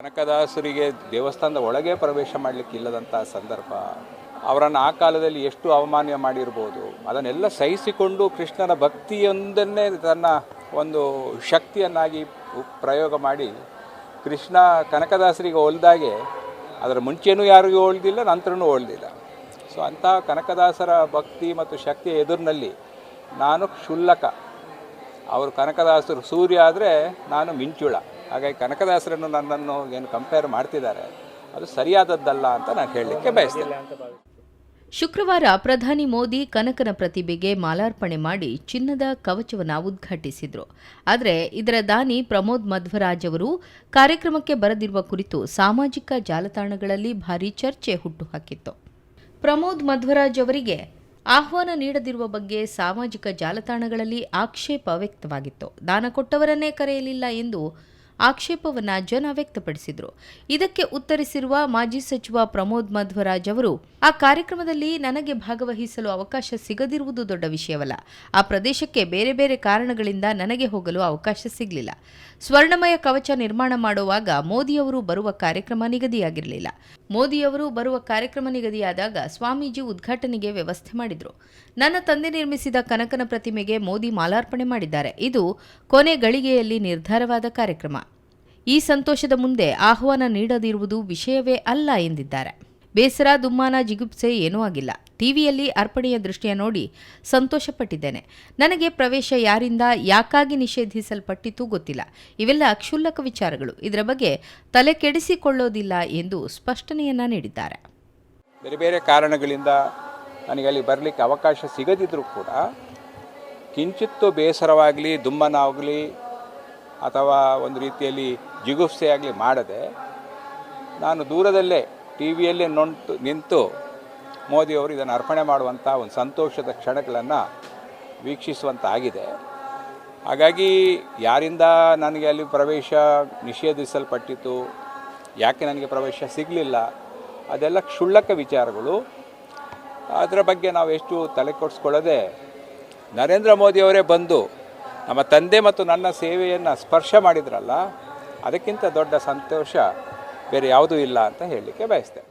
ಕನಕದಾಸರಿಗೆ ದೇವಸ್ಥಾನದ ಒಳಗೆ ಪ್ರವೇಶ ಮಾಡಲಿಕ್ಕಿಲ್ಲದಂಥ ಸಂದರ್ಭ, ಅವರನ್ನು ಆ ಕಾಲದಲ್ಲಿ ಎಷ್ಟು ಅವಮಾನ ಮಾಡಿರ್ಬೋದು, ಅದನ್ನೆಲ್ಲ ಸಹಿಸಿಕೊಂಡು ಕೃಷ್ಣನ ಭಕ್ತಿಯೊಂದನ್ನೇ ತನ್ನ ಒಂದು ಶಕ್ತಿಯನ್ನಾಗಿ ಪ್ರಯೋಗ ಮಾಡಿ ಕೃಷ್ಣ ಕನಕದಾಸರಿಗೆ ಹೋಲ್ದಾಗೆ ಅದರ ಮುಂಚೆನೂ ಯಾರಿಗೂ ಹೋಲ್ದಿಲ್ಲ, ನಂತರನೂ ಹೋಲ್ದಿಲ್ಲ. ಸೊ ಅಂಥ ಕನಕದಾಸರ ಭಕ್ತಿ ಮತ್ತು ಶಕ್ತಿಯ ಎದುರಿನಲ್ಲಿ ನಾನು ಕ್ಷುಲ್ಲಕ. ಅವರು ಕನಕದಾಸರು ಸೂರ್ಯ ಆದರೆ ನಾನು ಮಿಂಚುಳ. ಹಾಗಾಗಿ ಕನಕದಾಸರನ್ನು ನನ್ನನ್ನು ಏನು ಕಂಪೇರ್ ಮಾಡ್ತಿದ್ದಾರೆ ಅದು ಸರಿಯಾದದ್ದಲ್ಲ ಅಂತ ನಾನು ಹೇಳಲಿಕ್ಕೆ ಬಯಸ್ತೇನೆ. ಶುಕ್ರವಾರ ಪ್ರಧಾನಿ ಮೋದಿ ಕನಕನ ಪ್ರತಿಭೆಗೆ ಮಾಲಾರ್ಪಣೆ ಮಾಡಿ ಚಿನ್ನದ ಕವಚವನ್ನು ಉದ್ಘಾಟಿಸಿದರು. ಆದರೆ ಇದರ ದಾನಿ ಪ್ರಮೋದ್ ಮಧ್ವರಾಜ್ ಅವರು ಕಾರ್ಯಕ್ರಮಕ್ಕೆ ಬರದಿರುವ ಕುರಿತು ಸಾಮಾಜಿಕ ಜಾಲತಾಣಗಳಲ್ಲಿ ಭಾರೀ ಚರ್ಚೆ ಹುಟ್ಟುಹಾಕಿತ್ತು. ಪ್ರಮೋದ್ ಮಧ್ವರಾಜ್ ಅವರಿಗೆ ಆಹ್ವಾನ ನೀಡದಿರುವ ಬಗ್ಗೆ ಸಾಮಾಜಿಕ ಜಾಲತಾಣಗಳಲ್ಲಿ ಆಕ್ಷೇಪ ವ್ಯಕ್ತವಾಗಿತ್ತು. ದಾನ ಕೊಟ್ಟವರನ್ನೇ ಕರೆಯಲಿಲ್ಲ ಎಂದು ಆಕ್ಷೇಪವನ್ನು ಜನ ವ್ಯಕ್ತಪಡಿಸಿದರು. ಇದಕ್ಕೆ ಉತ್ತರಿಸಿರುವ ಮಾಜಿ ಸಚಿವ ಪ್ರಮೋದ್ ಮಧ್ವರಾಜ್ ಅವರು, ಆ ಕಾರ್ಯಕ್ರಮದಲ್ಲಿ ನನಗೆ ಭಾಗವಹಿಸಲು ಅವಕಾಶ ಸಿಗದಿರುವುದು ದೊಡ್ಡ ವಿಷಯವಲ್ಲ. ಆ ಪ್ರದೇಶಕ್ಕೆ ಬೇರೆ ಬೇರೆ ಕಾರಣಗಳಿಂದ ನನಗೆ ಹೋಗಲು ಅವಕಾಶ ಸಿಗಲಿಲ್ಲ. ಸ್ವರ್ಣಮಯ ಕವಚ ನಿರ್ಮಾಣ ಮಾಡುವಾಗ ಮೋದಿಯವರು ಬರುವ ಕಾರ್ಯಕ್ರಮ ನಿಗದಿಯಾಗಿರಲಿಲ್ಲ. ಮೋದಿಯವರು ಬರುವ ಕಾರ್ಯಕ್ರಮ ನಿಗದಿಯಾದಾಗ ಸ್ವಾಮೀಜಿ ಉದ್ಘಾಟನೆಗೆ ವ್ಯವಸ್ಥೆ ಮಾಡಿದರು. ನನ್ನ ತಂದೆ ನಿರ್ಮಿಸಿದ ಕನಕನ ಪ್ರತಿಮೆಗೆ ಮೋದಿ ಮಾಲಾರ್ಪಣೆ ಮಾಡಿದ್ದಾರೆ. ಇದು ಕೊನೆ ಗಳಿಗೆಯಲ್ಲಿ ನಿರ್ಧಾರವಾದ ಕಾರ್ಯಕ್ರಮ. ಈ ಸಂತೋಷದ ಮುಂದೆ ಆಹ್ವಾನ ನೀಡದಿರುವುದು ವಿಷಯವೇ ಅಲ್ಲ ಎಂದಿದ್ದಾರೆ. ಬೇಸರ, ದುಮ್ಮಾನ, ಜಿಗುಪ್ಸೆ ಏನೂ ಆಗಿಲ್ಲ. ಟಿವಿಯಲ್ಲಿ ಅರ್ಪಣೆಯ ದೃಷ್ಟಿಯ ನೋಡಿ ಸಂತೋಷಪಟ್ಟಿದ್ದೇನೆ. ನನಗೆ ಪ್ರವೇಶ ಯಾರಿಂದ ಯಾಕಾಗಿ ನಿಷೇಧಿಸಲ್ಪಟ್ಟಿತು ಗೊತ್ತಿಲ್ಲ. ಇವೆಲ್ಲ ಕ್ಷುಲ್ಲಕ ವಿಚಾರಗಳು. ಇದರ ಬಗ್ಗೆ ತಲೆ ಕೆಡಿಸಿಕೊಳ್ಳೋದಿಲ್ಲ ಎಂದು ಸ್ಪಷ್ಟನೆಯನ್ನ ನೀಡಿದ್ದಾರೆ. ಬೇರೆ ಬೇರೆ ಕಾರಣಗಳಿಂದ ನನಗೆ ಅಲ್ಲಿ ಬರಲಿಕ್ಕೆ ಅವಕಾಶ ಸಿಗದಿದ್ದರೂ ಕೂಡ ಕಿಂಚಿತ್ತು ಬೇಸರವಾಗಲಿ, ದುಮ್ಮನಾಗಲಿ ಅಥವಾ ಒಂದು ರೀತಿಯಲ್ಲಿ ಜಿಗುಪ್ಸೆ ಆಗಲಿ ಮಾಡದೆ ನಾನು ದೂರದಲ್ಲೇ ಟಿ ವಿಯಲ್ಲೇ ನಿಂತು ಮೋದಿಯವರು ಇದನ್ನು ಅರ್ಪಣೆ ಮಾಡುವಂಥ ಒಂದು ಸಂತೋಷದ ಕ್ಷಣಗಳನ್ನು ವೀಕ್ಷಿಸುವಂತಾಗಿದೆ. ಹಾಗಾಗಿ ಯಾರಿಂದ ನನಗೆ ಅಲ್ಲಿ ಪ್ರವೇಶ ನಿಷೇಧಿಸಲ್ಪಟ್ಟಿತು, ಯಾಕೆ ನನಗೆ ಪ್ರವೇಶ ಸಿಗಲಿಲ್ಲ, ಅದೆಲ್ಲ ಕ್ಷುಲ್ಲಕ ವಿಚಾರಗಳು. ಅದರ ಬಗ್ಗೆ ನಾವು ಎಷ್ಟು ತಲೆ ಕೆಡಿಸ್ಕೊಳ್ಳದೆ ನರೇಂದ್ರ ಮೋದಿಯವರೇ ಬಂದು ನಮ್ಮ ತಂದೆ ಮತ್ತು ನನ್ನ ಸೇವೆಯನ್ನು ಸ್ಪರ್ಶ ಮಾಡಿದ್ರಲ್ಲ, ಅದಕ್ಕಿಂತ ದೊಡ್ಡ ಸಂತೋಷ ಬೇರೆ ಯಾವುದೂ ಇಲ್ಲ ಅಂತ ಹೇಳಲಿಕ್ಕೆ ಬಯಸ್ತೇನೆ.